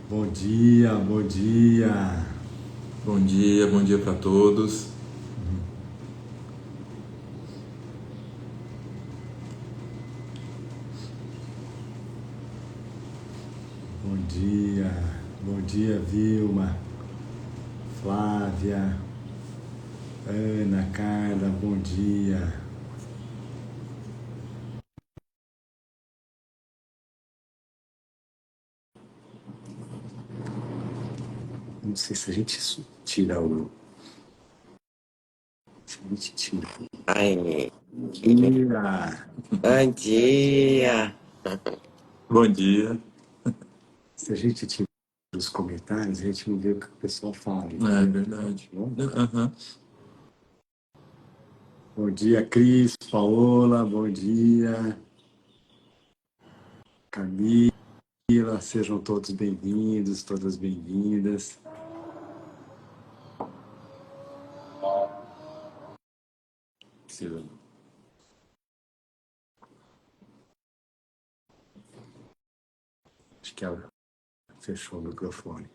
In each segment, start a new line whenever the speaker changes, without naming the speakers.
Bom dia, bom dia.
Bom dia para todos.
Bom dia, Vilma, Flávia, Ana, Carla, bom dia. Não sei se a gente tira o. Se a gente tira.
Ai,
Tira.
bom dia.
Bom dia.
Se a gente tira os comentários, a gente não vê o que o pessoal fala.
É verdade.
Bom?
Aham.
Bom dia, Cris, Paola, bom dia. Camila, sejam todos bem-vindos, todas bem-vindas. Acho que ela fechou o microfone.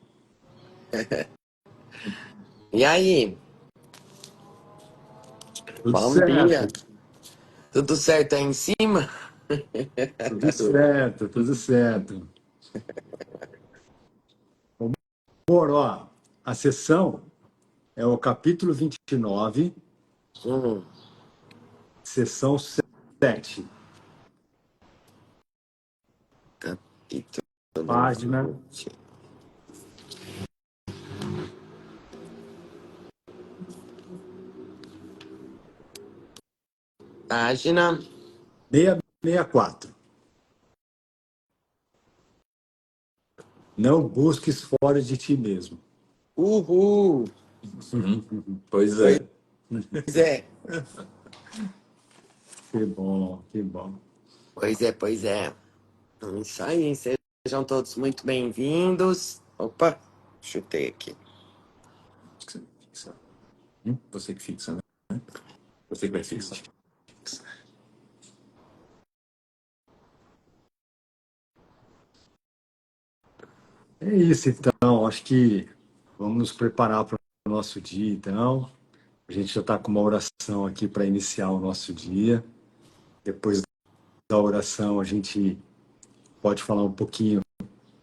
E aí,
Tudo
bom
certo,
dia. Tudo certo aí em cima?
tudo certo, tudo certo. Amor, ó, a sessão é o capítulo 29, sessão 7,
Capítulo
página
20. Página.
664. Não busques fora de ti mesmo.
Uhul.
Pois é.
Pois é.
Que bom, que bom.
Pois é. Isso aí, sejam todos muito bem-vindos. Opa, chutei aqui.
Você que fixa, né? Você que vai fixar.
É isso, então. Acho que vamos nos preparar para o nosso dia, então. A gente já está com uma oração aqui para iniciar o nosso dia. Depois da oração, a gente pode falar um pouquinho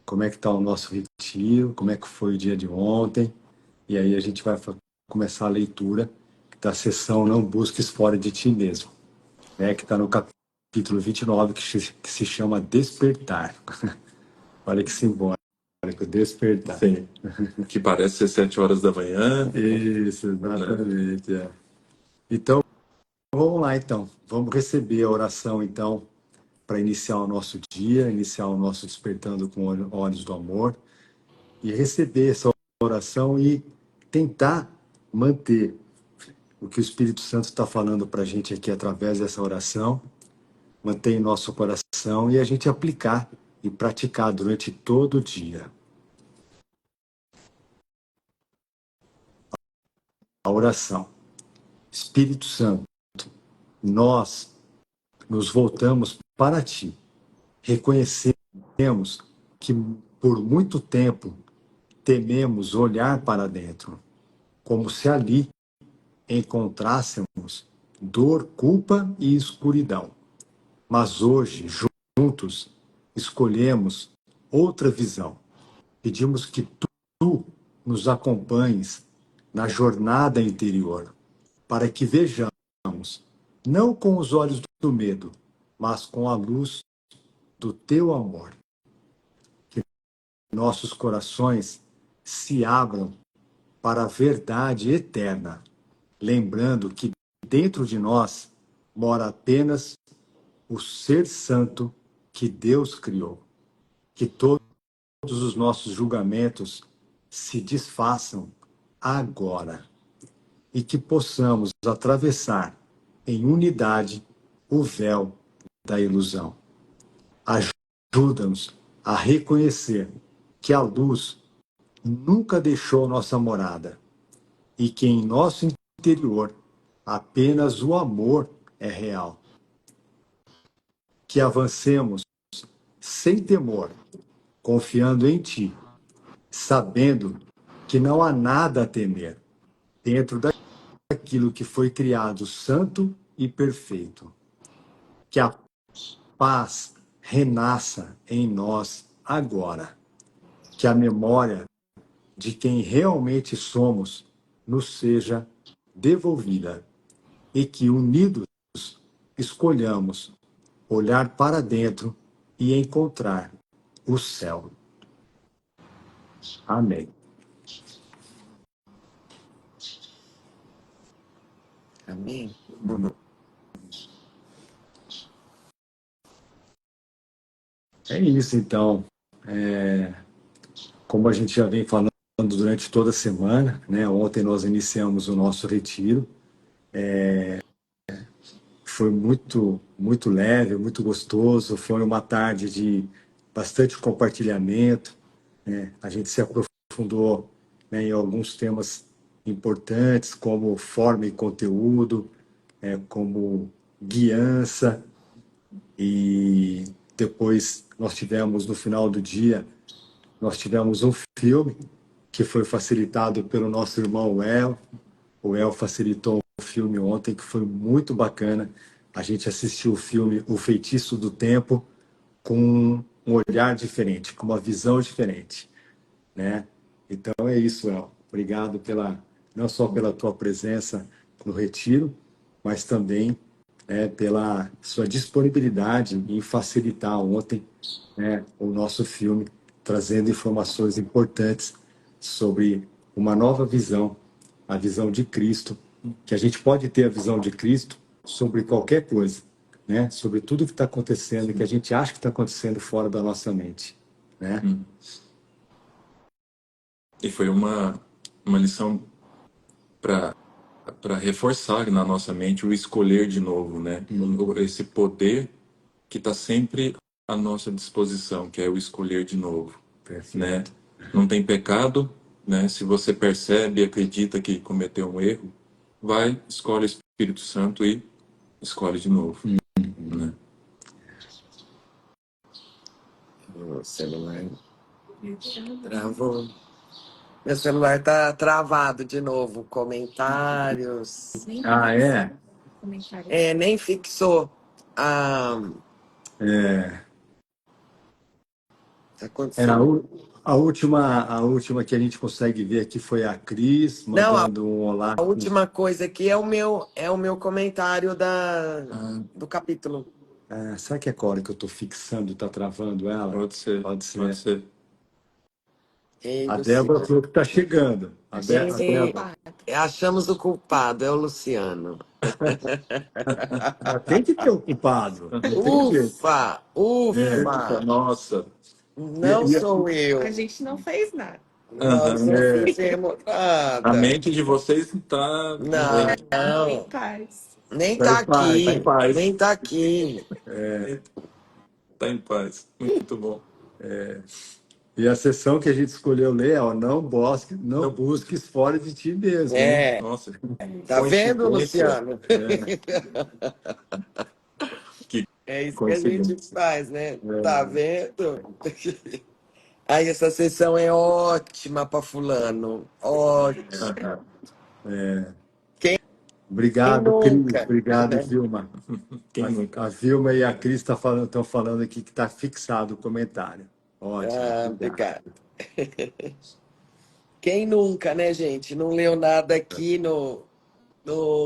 como é que está o nosso retiro, como é que foi o dia de ontem, e aí a gente vai começar a leitura da sessão Não Busques Fora de Ti Mesmo, né, que está no capítulo 29, que se chama Despertar. Olha que simbólico, despertar.
Sim. Que parece ser 7 horas da manhã.
Isso, exatamente. É. Então, vamos lá, então. Vamos receber a oração, então, para iniciar o nosso dia, iniciar o nosso Despertando com Olhos do Amor, e receber essa oração e tentar manter o que o Espírito Santo está falando para a gente aqui através dessa oração, manter em nosso coração e a gente aplicar e praticar durante todo o dia. A oração. Espírito Santo, nós nos voltamos para Ti. Reconhecemos que por muito tempo tememos olhar para dentro, como se ali encontrássemos dor, culpa e escuridão. Mas hoje, juntos, escolhemos outra visão. Pedimos que tu nos acompanhes na jornada interior, para que vejamos, não com os olhos do medo, mas com a luz do teu amor. Que nossos corações se abram para a verdade eterna, lembrando que dentro de nós mora apenas o ser santo que Deus criou. Que todos os nossos julgamentos se desfaçam agora e que possamos atravessar em unidade o véu da ilusão. Ajuda-nos a reconhecer que a luz nunca deixou nossa morada e que em nosso interior apenas o amor é real. Que avancemos sem temor, confiando em Ti sabendo que não há nada a temer dentro daquilo que foi criado santo e perfeito. Que a paz renasça em nós agora. Que a memória de quem realmente somos nos seja devolvida e que, unidos, escolhamos olhar para dentro e encontrar o céu. Amém.
Amém.
É isso, então. Como a gente já vem falando durante toda a semana, né? Ontem nós iniciamos o nosso retiro. Foi muito leve, muito gostoso. Foi uma tarde de bastante compartilhamento, né? A gente se aprofundou, né, em alguns temas importantes, como forma e conteúdo, como guiança, e depois nós tivemos, no final do dia, nós tivemos um filme que foi facilitado pelo nosso irmão El. O El facilitou um filme ontem que foi muito bacana. A gente assistiu o filme O Feitiço do Tempo com um olhar diferente, com uma visão diferente, né? Então é isso, El. Obrigado não só pela tua presença no retiro, mas também, né, pela sua disponibilidade em facilitar ontem, né, o nosso filme, trazendo informações importantes sobre uma nova visão, a visão de Cristo, que a gente pode ter a visão de Cristo sobre qualquer coisa, né? Sobre tudo que está acontecendo, que a gente acha que está acontecendo fora da nossa mente, né?
E foi uma lição para reforçar na nossa mente o escolher de novo, né? Esse poder que está sempre à nossa disposição, que é o escolher de novo, né? Não tem pecado, né? Se você percebe e acredita que cometeu um erro, vai, escolhe o Espírito Santo e escolhe de novo, né?
O celular travou. Meu celular tá travado de novo. Comentários.
Ah, é?
Nem fixou. Tá
Era
acontecendo.
a última que a gente consegue ver aqui foi a Cris
Não,
mandando um olá.
a última coisa aqui é o meu comentário do capítulo.
Será que é a hora que eu estou fixando está travando ela?
Pode ser,
Pode ser.
pode ser.
Ei,
A
Luciano.
Débora falou que está chegando. A
Ei,
Débora.
achamos o culpado, é o Luciano.
Tem que ter o culpado. Não tem jeito.
Ufa, ufa.
Nossa.
Não sou eu.
A gente não fez nada.
Nós não fizemos
A
nada.
mente de vocês não está
Não,
Em paz.
nem
Tá
tá
em paz,
aqui.
tá em paz.
Nem tá aqui.
Tá em paz. Muito bom.
E a sessão que a gente escolheu ler é: não busques fora de ti mesmo. Hein?
Nossa.
Tá vendo,
Coincidência.
Luciano?
Que
É isso que a gente
coincidência.
faz, né? Tá vendo? Aí essa sessão é ótima para fulano. Ótima.
Obrigado,
Quem
Cris.
nunca?
Obrigado, Vilma.
Quem nunca?
A Vilma e a Cris estão falando aqui que está fixado o comentário. Ótimo.
Obrigado. Quem nunca, né, gente? Não leu nada aqui no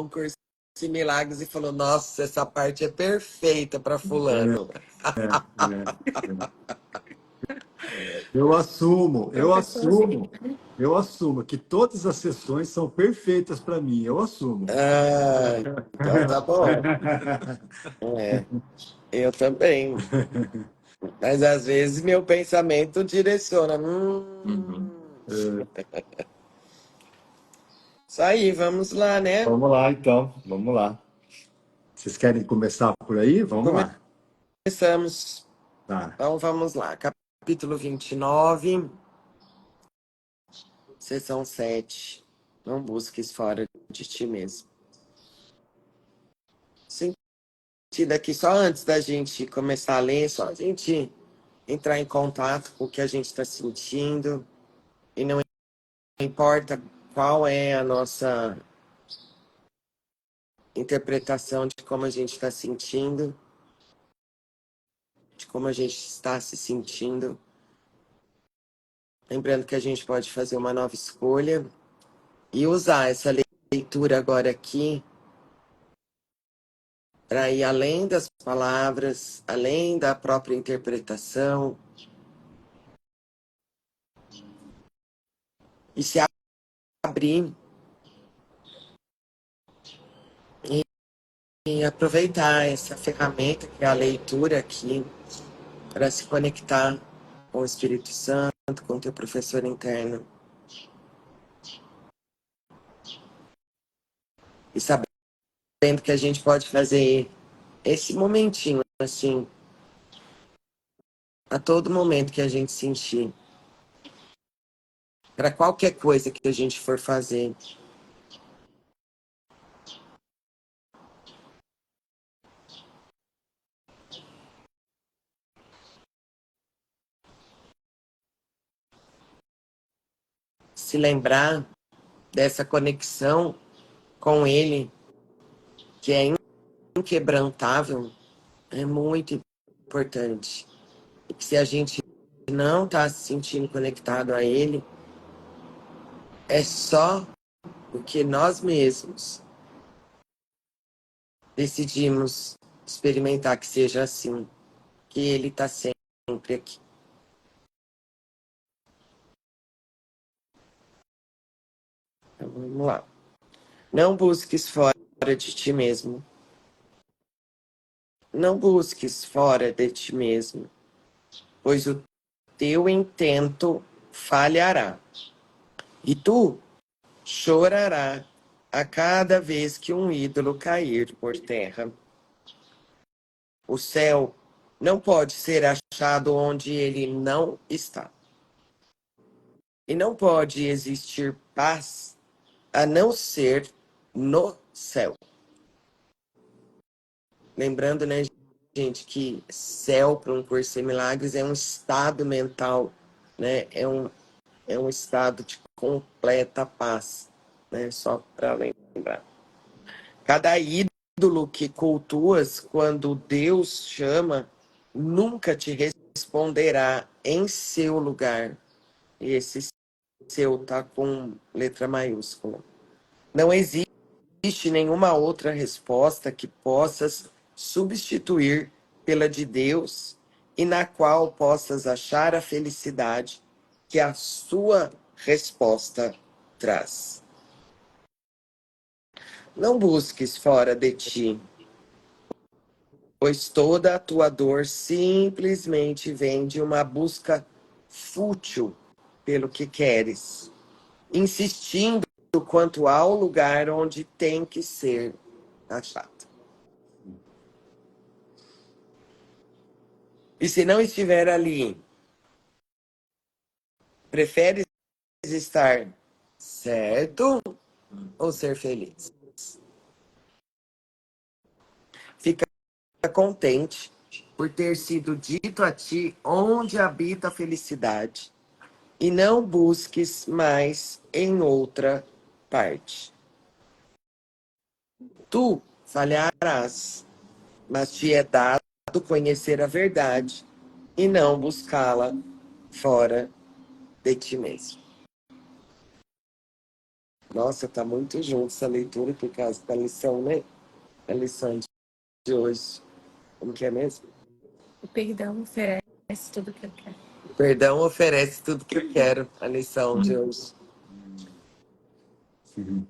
curso de milagres e falou: nossa, essa parte é perfeita para fulano.
Eu assumo que todas as sessões são perfeitas para mim. Eu assumo.
Então tá bom. Eu também. Mas às vezes meu pensamento direciona. Isso aí, vamos lá, né?
Vamos lá, então. Vamos lá. Vocês querem começar por aí? Vamos lá.
Começamos.
Tá.
Então vamos lá. Capítulo 29, seção 7. Não busques fora de ti mesmo. Sentido aqui, só antes da gente começar a ler, só a gente entrar em contato com o que a gente está sentindo. E não importa qual é a nossa interpretação de como a gente está sentindo, de como a gente está se sentindo. Lembrando que a gente pode fazer uma nova escolha e usar essa leitura agora aqui para ir além das palavras, além da própria interpretação e se abrir e aproveitar essa ferramenta que é a leitura aqui para se conectar com o Espírito Santo, com o teu professor interno e sabendo que a gente pode fazer esse momentinho assim a todo momento que a gente sentir, para qualquer coisa que a gente for fazer. Se lembrar dessa conexão com ele, que é inquebrantável, é muito importante. E que se a gente não está se sentindo conectado a ele, é só porque nós mesmos decidimos experimentar que seja assim, que ele está sempre aqui. Então, vamos lá. Não busques fora de ti mesmo. Não busques fora de ti mesmo, pois o teu intento falhará. E tu chorará a cada vez que um ídolo cair por terra. O céu não pode ser achado onde ele não está. E não pode existir paz a não ser no céu. Lembrando, né, gente, que céu para um curso em milagres é um estado mental, né? É um estado de completa paz, né? Só para lembrar. Cada ídolo que cultuas quando Deus chama nunca te responderá em seu lugar. E esse seu tá com letra maiúscula. Não existe nenhuma outra resposta que possas substituir pela de Deus e na qual possas achar a felicidade que a sua resposta traz. Não busques fora de ti, pois toda a tua dor simplesmente vem de uma busca fútil pelo que queres, insistindo quanto ao lugar onde tem que ser achado. E se não estiver ali, preferes estar certo ou ser feliz? Fica contente por ter sido dito a ti onde habita a felicidade e não busques mais em outra parte. Tu falharás, mas te é dado conhecer a verdade e não buscá-la fora de ti mesmo. Nossa, tá muito junto essa leitura por causa da lição, né? A lição de hoje. Como que é mesmo?
O perdão oferece tudo que eu quero.
O perdão oferece tudo que eu quero. A lição de hoje.
Uhum.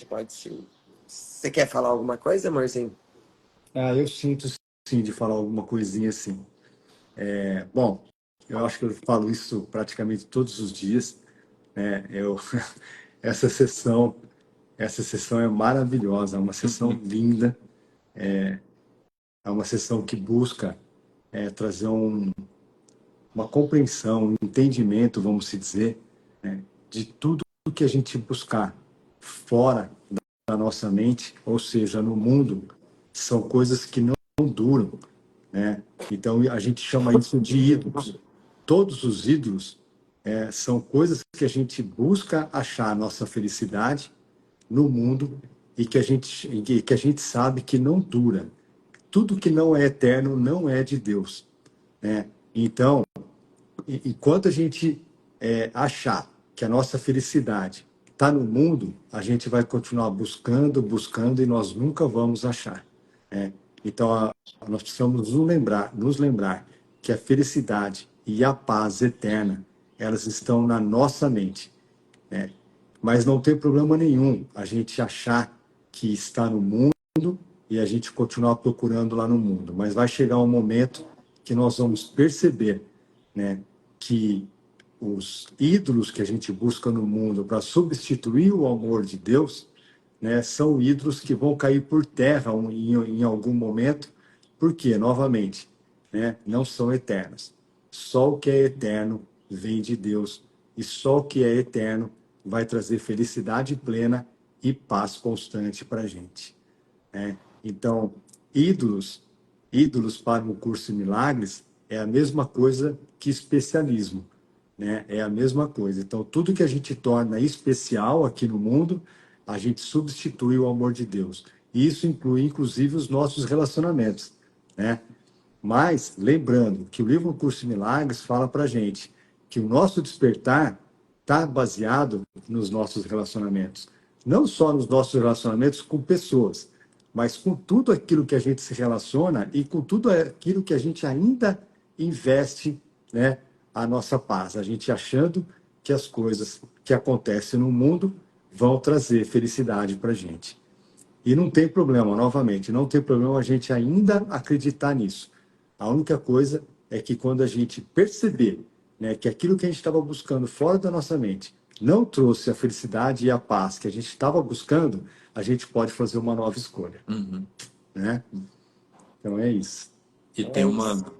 Pode sim. Você quer falar alguma coisa, amorzinho?
Eu sinto sim de falar alguma coisinha assim. Bom, eu acho que eu falo isso praticamente todos os dias, né? Essa sessão, essa sessão é maravilhosa, é uma sessão linda, é uma sessão que busca trazer uma compreensão, um entendimento, vamos se dizer, né, de tudo que a gente buscar fora da nossa mente, ou seja, no mundo, são coisas que não duram, né? Então, a gente chama isso de ídolos. Todos os ídolos são coisas que a gente busca achar a nossa felicidade no mundo e que a gente sabe que não dura. Tudo que não é eterno não é de Deus, né? Então, enquanto a gente achar que a nossa felicidade está no mundo, a gente vai continuar buscando, buscando e nós nunca vamos achar, né? Então, nós precisamos nos lembrar que a felicidade e a paz eterna, elas estão na nossa mente, né? Mas não tem problema nenhum a gente achar que está no mundo e a gente continuar procurando lá no mundo. Mas vai chegar um momento que nós vamos perceber, né, que os ídolos que a gente busca no mundo para substituir o amor de Deus, né, são ídolos que vão cair por terra em algum momento, porque, novamente, né, não são eternos. Só o que é eterno vem de Deus, e só o que é eterno vai trazer felicidade plena e paz constante para a gente, né? Então, ídolos, ídolos para um curso de milagres é a mesma coisa que especialismo, né? É a mesma coisa. Então, tudo que a gente torna especial aqui no mundo, a gente substitui o amor de Deus. E isso inclui, inclusive, os nossos relacionamentos, né? Mas, lembrando que o livro Curso de Milagres fala para gente que o nosso despertar está baseado nos nossos relacionamentos. Não só nos nossos relacionamentos com pessoas, mas com tudo aquilo que a gente se relaciona e com tudo aquilo que a gente ainda investe, né, a nossa paz. A gente achando que as coisas que acontecem no mundo vão trazer felicidade para a gente. E não tem problema, novamente, não tem problema a gente ainda acreditar nisso. A única coisa é que quando a gente perceber, né, que aquilo que a gente estava buscando fora da nossa mente não trouxe a felicidade e a paz que a gente estava buscando, a gente pode fazer uma nova escolha,
Uhum.
né? Então é isso.
E
É
tem
isso.
uma,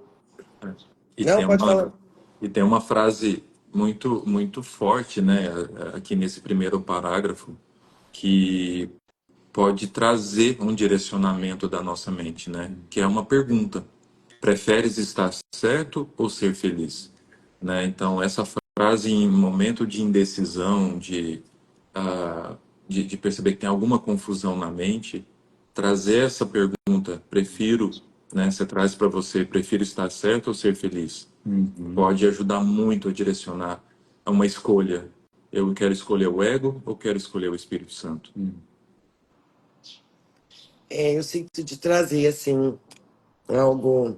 e
Não,
tem
pode
uma,
falar.
e tem uma frase muito, muito forte, né, aqui nesse primeiro parágrafo, que pode trazer um direcionamento da nossa mente, né? Que é uma pergunta: preferes estar certo ou ser feliz? Né? Então, essa frase em momento de indecisão, ah, de perceber que tem alguma confusão na mente, trazer essa pergunta, prefiro, né? Você traz para você, prefiro estar certo ou ser feliz? Pode ajudar muito a direcionar a uma escolha. Eu quero escolher o ego ou quero escolher o Espírito Santo?
Eu sinto de trazer, assim, algo,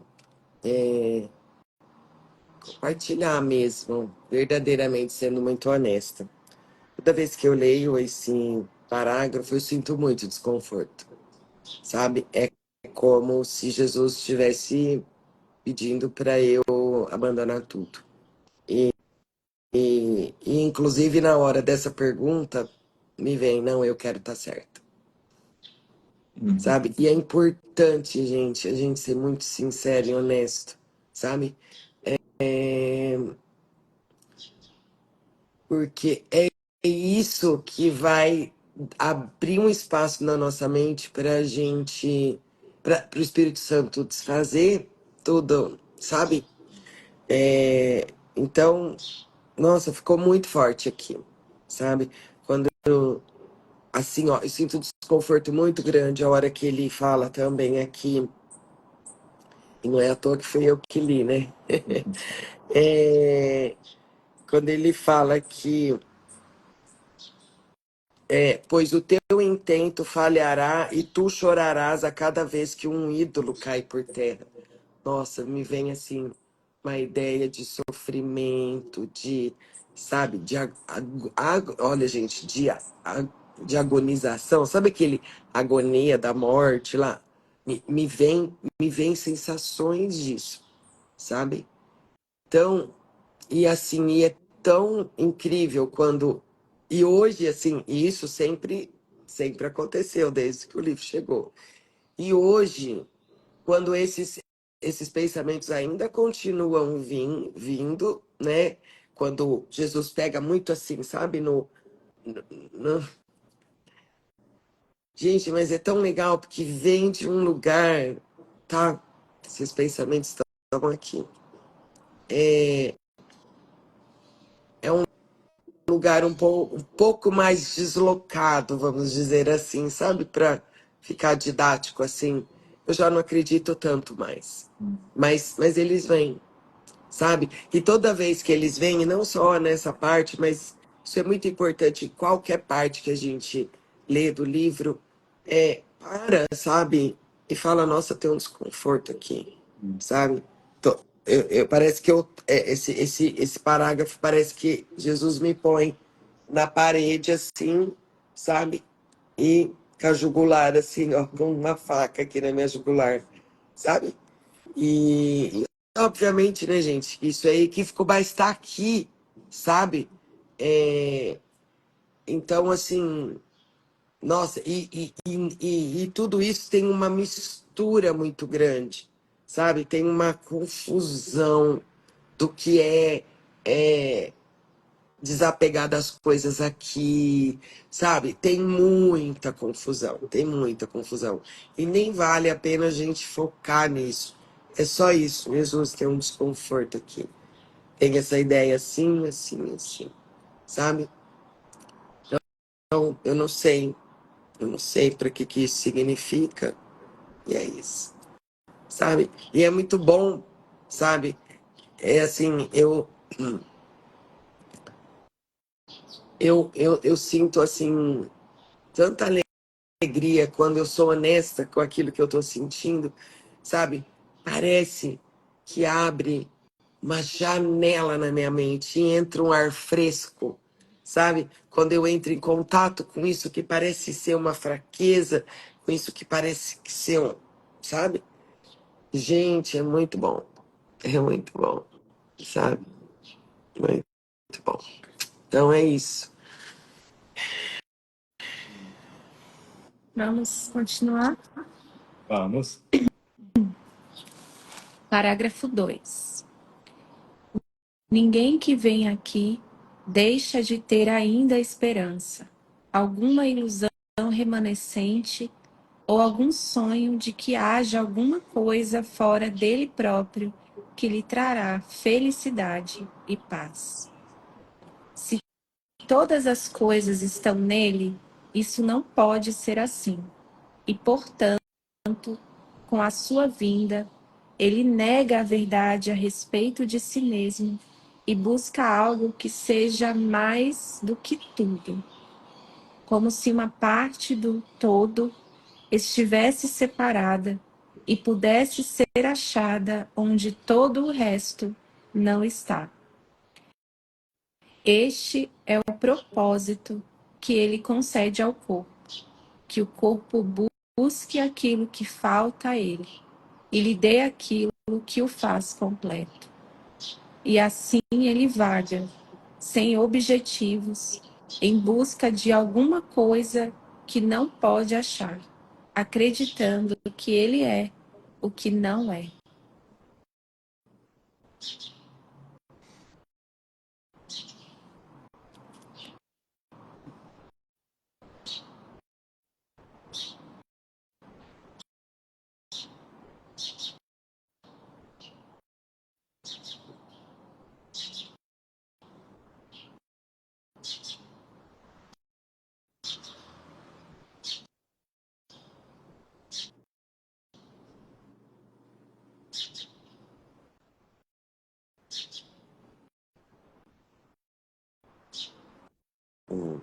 compartilhar mesmo, verdadeiramente sendo muito honesta. Toda vez que eu leio esse parágrafo, eu sinto muito desconforto, sabe? É como se Jesus estivesse pedindo para eu abandonar tudo. E, inclusive, na hora dessa pergunta, me vem, não, eu quero estar certo,
Uhum.
sabe? E é importante, gente, a gente ser muito sincero e honesto, sabe? É, porque é isso que vai abrir um espaço na nossa mente para a gente, para o Espírito Santo desfazer tudo, sabe? Então, nossa, ficou muito forte aqui, sabe? Quando assim, ó, eu sinto um desconforto muito grande a hora que ele fala também aqui, e não é à toa que foi eu que li, né? É, quando ele fala que pois o teu intento falhará e tu chorarás a cada vez que um ídolo cai por terra. Nossa, me vem assim uma ideia de sofrimento, de, sabe, olha, gente, de agonização. Sabe aquele agonia da morte lá? Me vem sensações disso, sabe? Então, e assim, e é tão incrível quando. E hoje, assim, e isso sempre aconteceu desde que o livro chegou. E hoje, quando esses pensamentos ainda continuam vindo, né? Quando Jesus pega muito assim, sabe? No- Gente, mas é tão legal porque vem de um lugar, tá? Esses pensamentos estão aqui. É um lugar um pouco mais deslocado, vamos dizer assim, sabe? Para ficar didático assim. Eu já não acredito tanto mais. Mas eles vêm, sabe? E toda vez que eles vêm, e não só nessa parte, mas isso é muito importante em qualquer parte que a gente lê do livro, sabe? E fala, nossa, tem um desconforto aqui, sabe? Parece que esse parágrafo parece que Jesus me põe na parede assim, sabe? E com a jugular assim, ó, com uma faca aqui na minha jugular, sabe? E, obviamente, né, gente, isso aí que ficou mais está aqui, sabe? É, então, assim, nossa, e tudo isso tem uma mistura muito grande, sabe? Tem uma confusão do que é desapegar das coisas aqui, sabe? Tem muita confusão. E nem vale a pena a gente focar nisso. É só isso. Jesus tem um desconforto aqui. Tem essa ideia assim, assim, assim, sabe? Então, eu não sei para que isso significa. E é isso, sabe? E é muito bom, sabe? É assim, eu sinto assim tanta alegria quando eu sou honesta com aquilo que eu estou sentindo, sabe? Parece que abre uma janela na minha mente e entra um ar fresco, sabe? Quando eu entro em contato com isso que parece ser uma fraqueza, com isso que parece que ser um, sabe? Gente, é muito bom. É muito bom, sabe? Muito bom. Então é isso.
Vamos continuar.
Vamos.
Parágrafo 2. Ninguém que vem aqui deixa de ter ainda esperança, alguma ilusão remanescente ou algum sonho de que haja alguma coisa fora dele próprio que lhe trará felicidade e paz. Se todas as coisas estão nele, isso não pode ser assim. E, portanto, com a sua vinda, ele nega a verdade a respeito de si mesmo e busca algo que seja mais do que tudo, como se uma parte do todo estivesse separada e pudesse ser achada onde todo o resto não está. Este é o propósito que ele concede ao corpo, que o corpo busque aquilo que falta a ele e lhe dê aquilo que o faz completo. E assim ele vaga, sem objetivos, em busca de alguma coisa que não pode achar, acreditando que ele é o que não é.
Hum.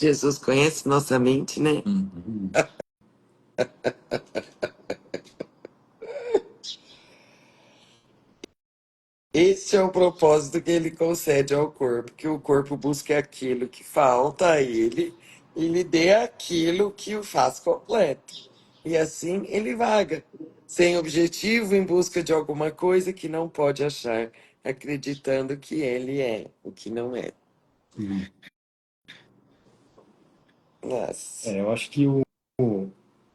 Jesus conhece nossa mente, né? Esse é o propósito que ele concede ao corpo, que o corpo busque aquilo que falta a ele e lhe dê aquilo que o faz completo. E assim ele vaga, sem objetivo, em busca de alguma coisa que não pode achar, acreditando que ele é o que não é. Nossa.
Eu acho que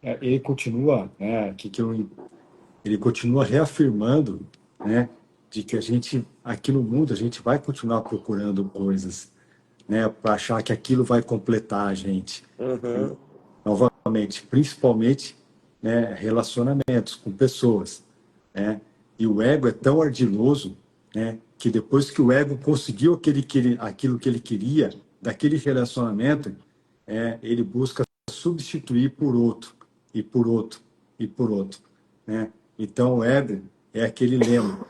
ele continua, né, ele continua reafirmando, né, de que a gente, aqui no mundo, a gente vai continuar procurando coisas, né, para achar que aquilo vai completar a gente.
Uhum.
Novamente, principalmente, né, relacionamentos com pessoas, né? E o ego é tão ardiloso, né, que depois que o ego conseguiu aquilo que ele queria daquele relacionamento, ele busca substituir por outro, e por outro, e por outro, né? Então, o ego é aquele lema: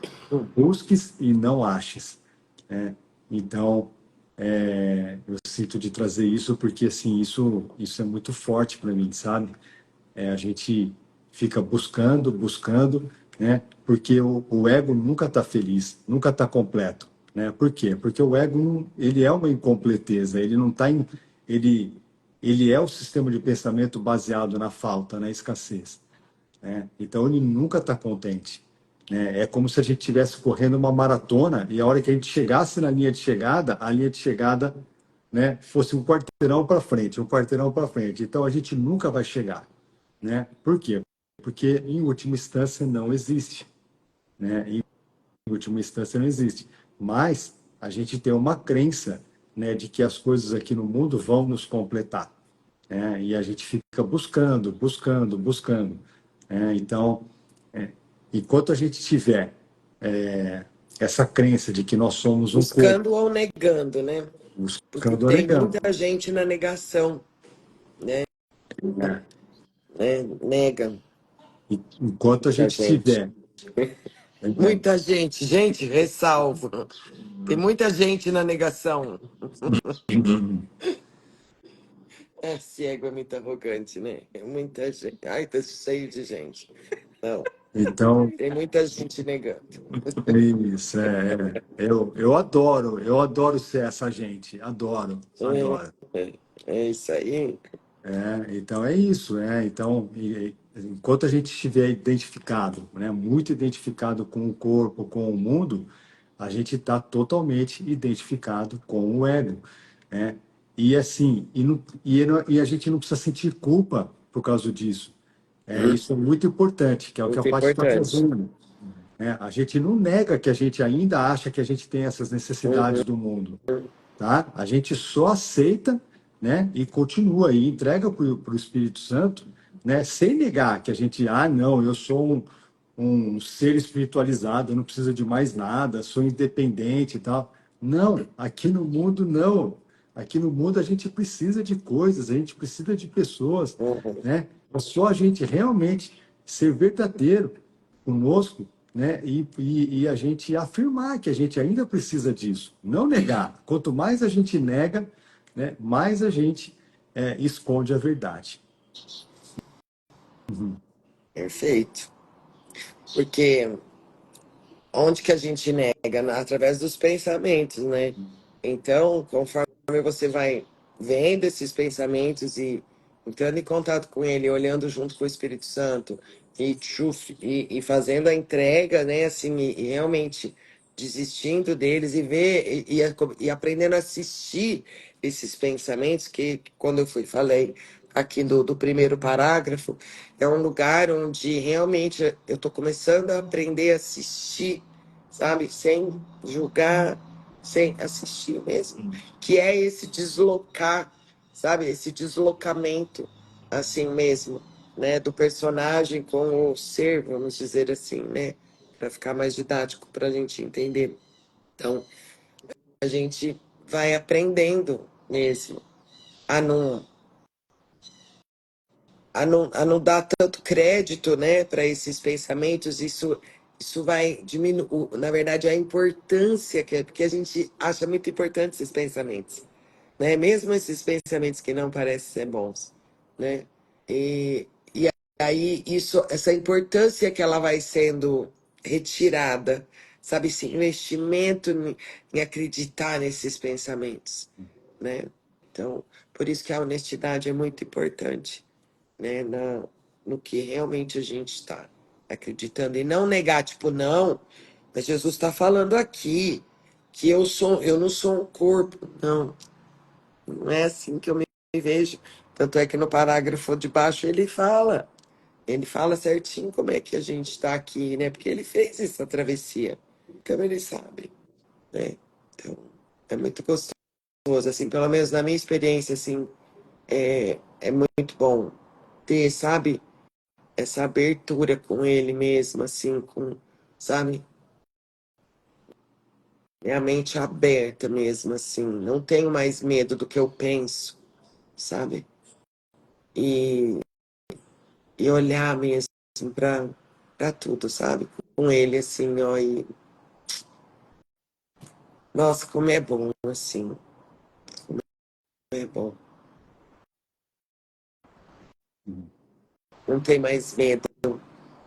busques e não aches, né? Então, eu sinto de trazer isso porque assim isso é muito forte para mim, sabe? A gente fica buscando, buscando, né? Porque o ego nunca está feliz, nunca está completo, né? Por quê? Porque o ego ele é uma incompleteza, ele não está em ele ele é o sistema de pensamento baseado na falta, na escassez, né? Então ele nunca está contente, né? É como se a gente estivesse correndo uma maratona e a hora que a gente chegasse na linha de chegada, a linha de chegada, né, fosse um quarteirão para frente, um quarteirão para frente. Então a gente nunca vai chegar, né? Por quê? Porque em última instância não existe, né? Em última instância não existe. Mas a gente tem uma crença, né, de que as coisas aqui no mundo vão nos completar, né? E a gente fica buscando, buscando, buscando, né? Então, é, enquanto a gente tiver essa crença de que nós somos um corpo,
Buscando ou negando, né? Porque
buscando ou
tem
negando,
muita gente na negação,
né?
né? Nega
Enquanto a
muita
gente
gente.
tiver, entende?
Muita gente, gente, ressalvo. Tem muita gente na negação. Esse ego é muito arrogante, né? É muita gente. Ai, tá cheio de gente. Não,
Então,
tem muita gente negando.
isso, eu adoro ser essa gente, adoro, adoro.
É isso aí.
Então é isso, então enquanto a gente estiver identificado, né, muito identificado com o corpo, com o mundo, a gente está totalmente identificado com o ego, né? E assim, e a gente não precisa sentir culpa por causa disso. Isso é muito importante, que é o que a
Muito
Paty está
importante.
trazendo, né? A gente não nega que a gente ainda acha que a gente tem essas necessidades
Uhum.
do mundo, tá? A gente só aceita, né? E continua e entrega para o Espírito Santo, né? Sem negar que a gente, não, eu sou um ser espiritualizado, eu não preciso de mais nada, sou independente e tal. Não, aqui no mundo não. Aqui no mundo a gente precisa de coisas, a gente precisa de pessoas,
Uhum.
né? É só a gente realmente ser verdadeiro conosco, né? E a gente afirmar que a gente ainda precisa disso, não negar. Quanto mais a gente nega, né, mais a gente esconde a verdade.
Perfeito. Porque onde que a gente nega? Através dos pensamentos, né? Então, conforme você vai vendo esses pensamentos e entrando em contato com ele, olhando junto com o Espírito Santo e fazendo a entrega, né? Assim, e realmente desistindo deles e ver e aprendendo a assistir esses pensamentos que quando eu falei aqui do primeiro parágrafo, é um lugar onde realmente eu estou começando a aprender a assistir, sabe? Sem julgar, sem assistir mesmo. Que é esse deslocar, sabe? Esse deslocamento, assim mesmo, né? Do personagem com o ser, vamos dizer assim, né? Para ficar mais didático para a gente entender. Então, a gente vai aprendendo mesmo a não a não dar tanto crédito, né, para esses pensamentos, isso vai diminuir, na verdade, a importância, porque a gente acha muito importante esses pensamentos, né, mesmo esses pensamentos que não parecem ser bons, né, e aí essa importância que ela vai sendo retirada, sabe, esse investimento em acreditar nesses pensamentos, né, então, por isso que a honestidade é muito importante, né, no que realmente a gente está acreditando e não negar, tipo, não, mas Jesus está falando aqui que eu não sou um corpo, não, não é assim que eu me vejo. Tanto é que no parágrafo de baixo ele fala certinho como é que a gente está aqui, né? Porque ele fez essa travessia, Então eles sabem, né? Então é muito gostoso, assim, pelo menos na minha experiência, assim, é muito bom ter, sabe, essa abertura com ele mesmo, assim, com, sabe, minha mente aberta mesmo, assim, não tenho mais medo do que eu penso, sabe? E, e olhar mesmo pra tudo, sabe? Com ele, assim, ó, e nossa, como é bom, assim, como é bom. Não tem mais medo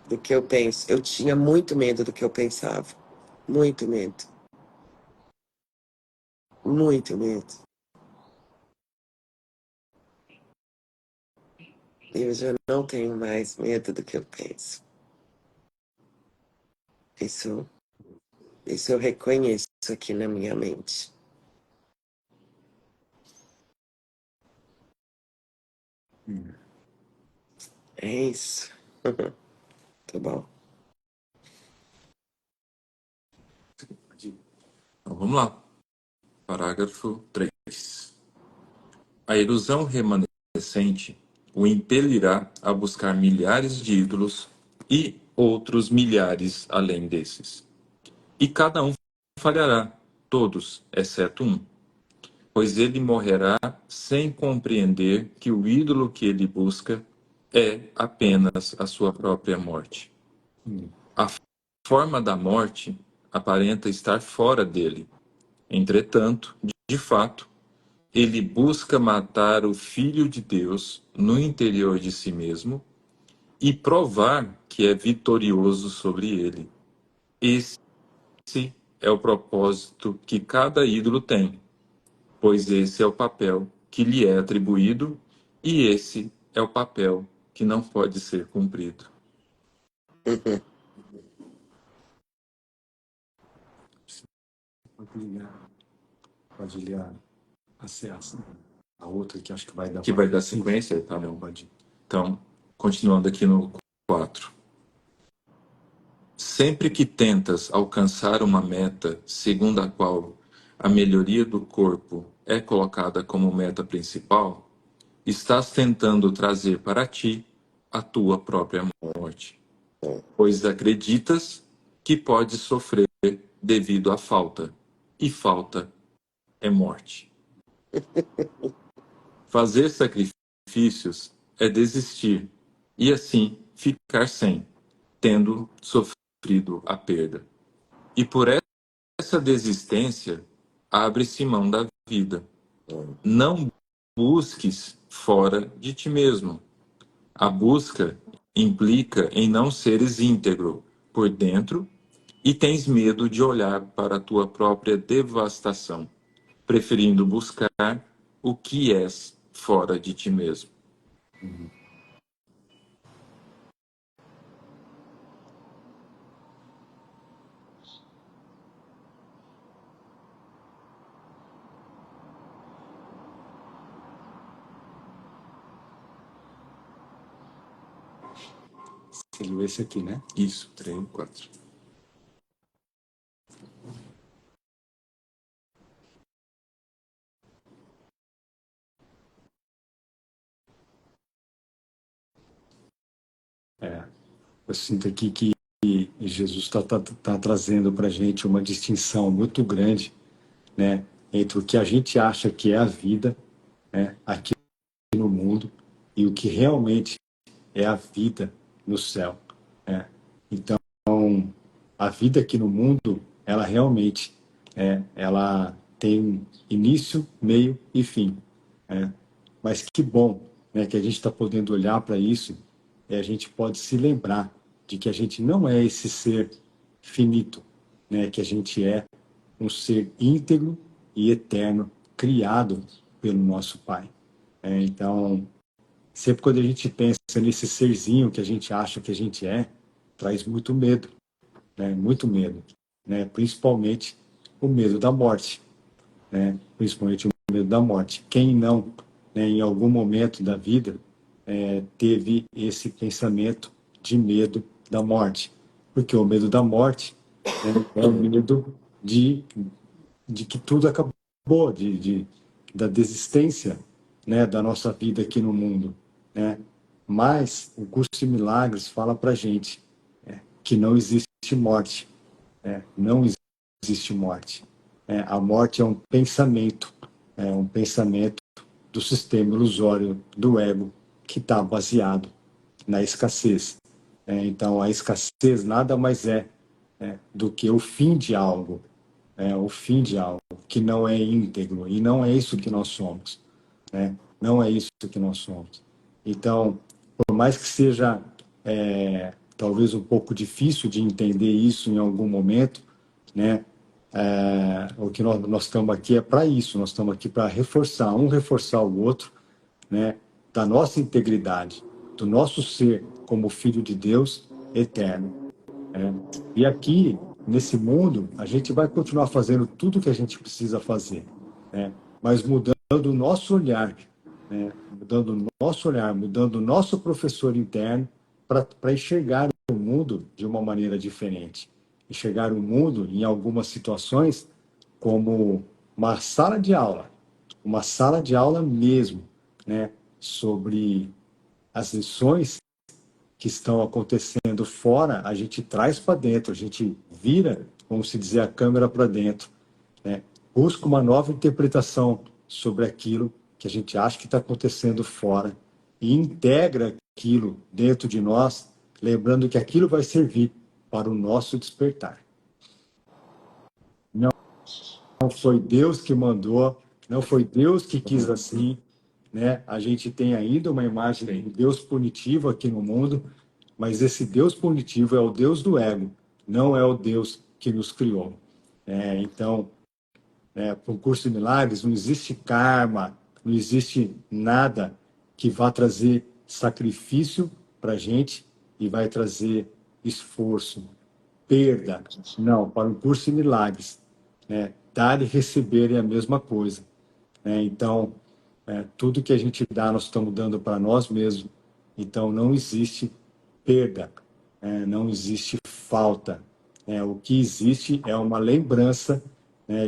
do que eu penso. Eu tinha muito medo do que eu pensava. Muito medo. Muito medo. Eu já não tenho mais medo do que eu penso. Isso, isso eu reconheço aqui na minha mente. É isso. Tá bom.
Então vamos lá. Parágrafo 3. A ilusão remanescente o impelirá a buscar milhares de ídolos e outros milhares além desses. E cada um falhará, todos, exceto um, pois ele morrerá sem compreender que o ídolo que ele busca é apenas a sua própria morte. A forma da morte aparenta estar fora dele. Entretanto, de fato, ele busca matar o Filho de Deus no interior de si mesmo e provar que é vitorioso sobre ele. Esse é o propósito que cada ídolo tem, pois esse é o papel que lhe é atribuído e esse é o papel que não pode ser cumprido.
Pode ler a outra que acho que vai dar.
Que vai dar sequência, tá bom?
Pode.
Então, continuando aqui no 4. Sempre que tentas alcançar uma meta segundo a qual a melhoria do corpo é colocada como meta principal, estás tentando trazer para ti a tua própria morte, pois acreditas que podes sofrer devido à falta, e falta é morte. Fazer sacrifícios é desistir, e assim ficar sem, tendo sofrido a perda. E por essa desistência, abre-se mão da vida. Não busques fora de ti mesmo. A busca implica em não seres íntegro por dentro e tens medo de olhar para a tua própria devastação, preferindo buscar o que és fora de ti mesmo.
Você leu esse aqui, né?
Isso, 3 e 4.
Eu sinto aqui que Jesus está trazendo para a gente uma distinção muito grande, né, entre o que a gente acha que é a vida, né, aqui no mundo e o que realmente é a vida no céu, né? Então, a vida aqui no mundo, ela realmente ela tem início, meio e fim, né? Mas que bom, né, que a gente está podendo olhar para isso e a gente pode se lembrar de que a gente não é esse ser finito, né, que a gente é um ser íntegro e eterno, criado pelo nosso Pai. Então, sempre quando a gente pensa nesse serzinho que a gente acha que a gente é, traz muito medo, né? Muito medo, né? Principalmente o medo da morte, né? Principalmente o medo da morte. Quem não, né, em algum momento da vida, teve esse pensamento de medo da morte? Porque o medo da morte É o medo de que tudo acabou, da desistência, né, da nossa vida aqui no mundo, né? Mas o curso de milagres fala para gente que não existe morte, né? Não existe morte. A morte é um pensamento do sistema ilusório do ego que está baseado na escassez. Então, a escassez nada mais do que o fim de algo, o fim de algo que não é íntegro, e não é isso que nós somos, né? Não é isso que nós somos. Então, por mais que seja talvez um pouco difícil de entender isso em algum momento, né? O que nós estamos aqui é para isso, nós estamos aqui para reforçar o outro, né? Da nossa integridade, do nosso ser como filho de Deus eterno. E aqui, nesse mundo, a gente vai continuar fazendo tudo o que a gente precisa fazer, né? Mas mudando o nosso olhar, né? Mudando o nosso olhar, mudando o nosso professor interno para enxergar o mundo de uma maneira diferente. Enxergar o mundo, em algumas situações, como uma sala de aula mesmo, né? Sobre as lições que estão acontecendo fora, a gente traz para dentro, a gente vira, vamos se dizer, a câmera para dentro, né? Busca uma nova interpretação sobre aquilo que a gente acha que está acontecendo fora e integra aquilo dentro de nós, lembrando que aquilo vai servir para o nosso despertar. Não foi Deus que mandou, não foi Deus que quis assim, né? A gente tem ainda uma imagem de Deus punitivo aqui no mundo, mas esse Deus punitivo é o Deus do ego, não é o Deus que nos criou. Então, para o curso de milagres, não existe karma, não existe nada que vá trazer sacrifício para a gente e vai trazer esforço, perda. Não, para o curso de milagres, dar e receber é a mesma coisa. Então, tudo que a gente dá, nós estamos dando para nós mesmos. Então, não existe perda, não existe falta. O que existe é uma lembrança,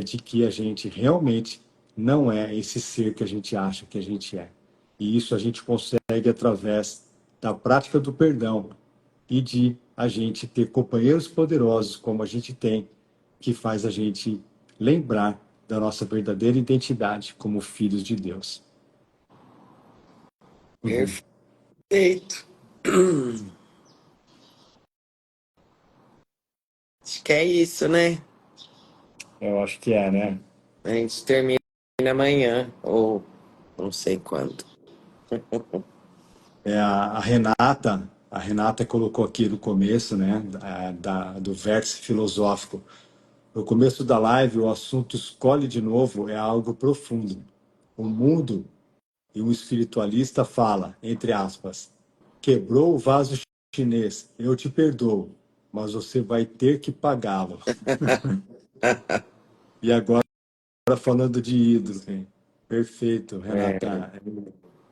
de que a gente realmente não é esse ser que a gente acha que a gente é. E isso a gente consegue através da prática do perdão e de a gente ter companheiros poderosos como a gente tem, que faz a gente lembrar da nossa verdadeira identidade como filhos de Deus.
Perfeito. Acho que é isso, né?
Eu acho que né?
A gente termina amanhã, ou não sei quando.
A Renata colocou aqui no começo, né, do vértice filosófico. No começo da live, o assunto escolhe de novo é algo profundo. O mundo e um espiritualista fala, entre aspas, quebrou o vaso chinês, eu te perdoo, mas você vai ter que pagá-lo. E agora falando de ídolos, hein? Perfeito, Renata.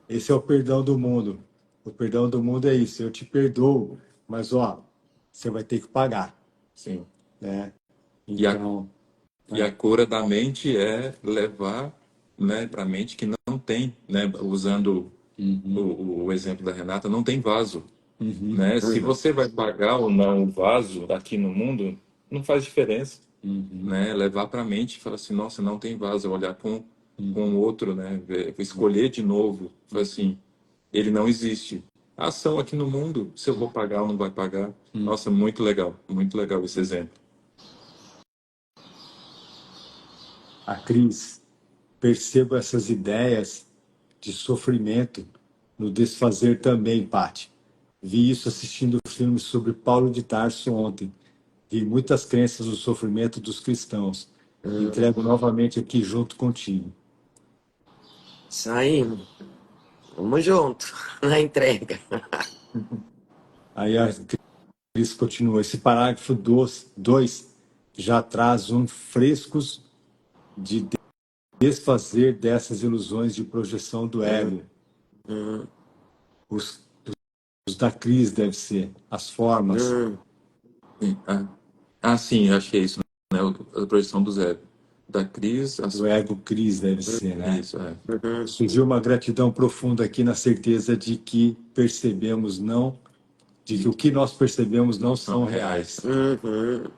Esse é o perdão do mundo. O perdão do mundo é isso. Eu te perdoo, mas você vai ter que pagar,
Sim.
né?
E a,
Então,
e a cura da mente é levar, né, para a mente que não tem, né, usando o exemplo da Renata, não tem vaso. Né? Se você vai pagar ou não o vaso aqui no mundo, não faz diferença. Né? Levar para a mente e falar assim, nossa, não tem vaso, eu olhar com o outro, né? Escolher de novo, falar assim, ele não existe. A ação aqui no mundo, se eu vou pagar ou não vai pagar, nossa, muito legal esse exemplo.
a Cris, percebo essas ideias de sofrimento no desfazer também, Paty. Vi isso assistindo filmes sobre Paulo de Tarso ontem. Vi muitas crenças no sofrimento dos cristãos. Entrego novamente aqui junto contigo.
Saímos. Vamos junto na entrega.
Aí a Cris continua. Esse parágrafo 2 já traz frescos de desfazer dessas ilusões de projeção do ego. Os da Cris deve ser, as formas.
Sim. Ah, sim, eu acho que é isso, né? A projeção do zero. Da Cris,
O ego Cris deve ser, né?
isso, é.
Uhum.
Surgiu uma gratidão profunda aqui na certeza de que percebemos não, de que o que nós percebemos não são reais.
Uhum.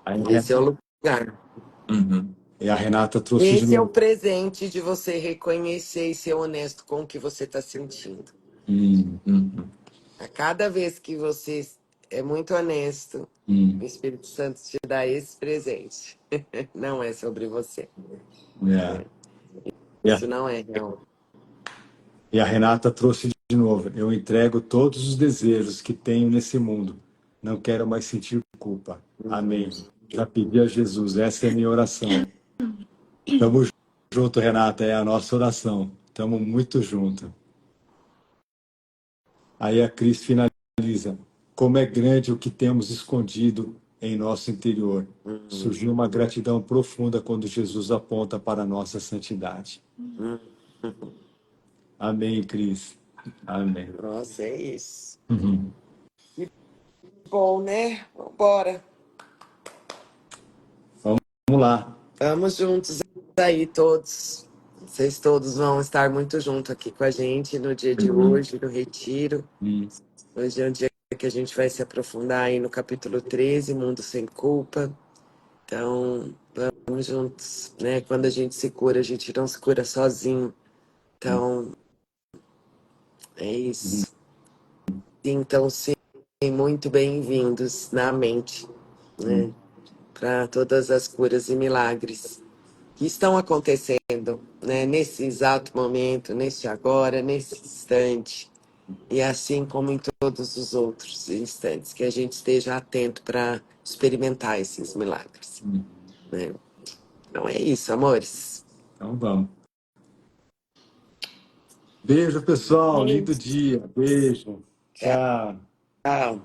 Aí,
Esse é o lugar.
Uhum.
e a Renata trouxe de
Esse é o
novo.
presente de você reconhecer e ser honesto com o que você está sentindo.
Uhum.
A cada vez que você é muito honesto, o Espírito Santo te dá esse presente. Não é sobre você.
É. E a,
Isso não é real.
e a Renata trouxe de novo. Eu entrego todos os desejos que tenho nesse mundo. Não quero mais sentir culpa. Amém. Já pedi a Jesus. Essa é a minha oração. Tamo junto, Renata. É a nossa oração. Tamo muito junto. Aí a Cris finaliza. Como é grande o que temos escondido em nosso interior. Surgiu uma gratidão profunda quando Jesus aponta para a nossa santidade. Amém, Cris. Amém.
Nossa, é isso.
Uhum.
Bom, né? Bora.
Vamos lá.
Vamos juntos aí, todos. Vocês todos vão estar muito junto aqui com a gente no dia de hoje, no retiro. Hoje é um dia que a gente vai se aprofundar aí no capítulo 13, Mundo Sem Culpa. Então, vamos juntos, né? Quando a gente se cura, a gente não se cura sozinho. Então, é isso. Então, sejam muito bem-vindos na mente, né? Para todas as curas e milagres que estão acontecendo, né? Nesse exato momento, neste agora, nesse instante. E assim como em todos os outros instantes, que a gente esteja atento para experimentar esses milagres, né? Então é isso, amores.
Então vamos. Beijo, pessoal.
É
Lindo
isso.
dia. Beijo. Tchau.
Tchau.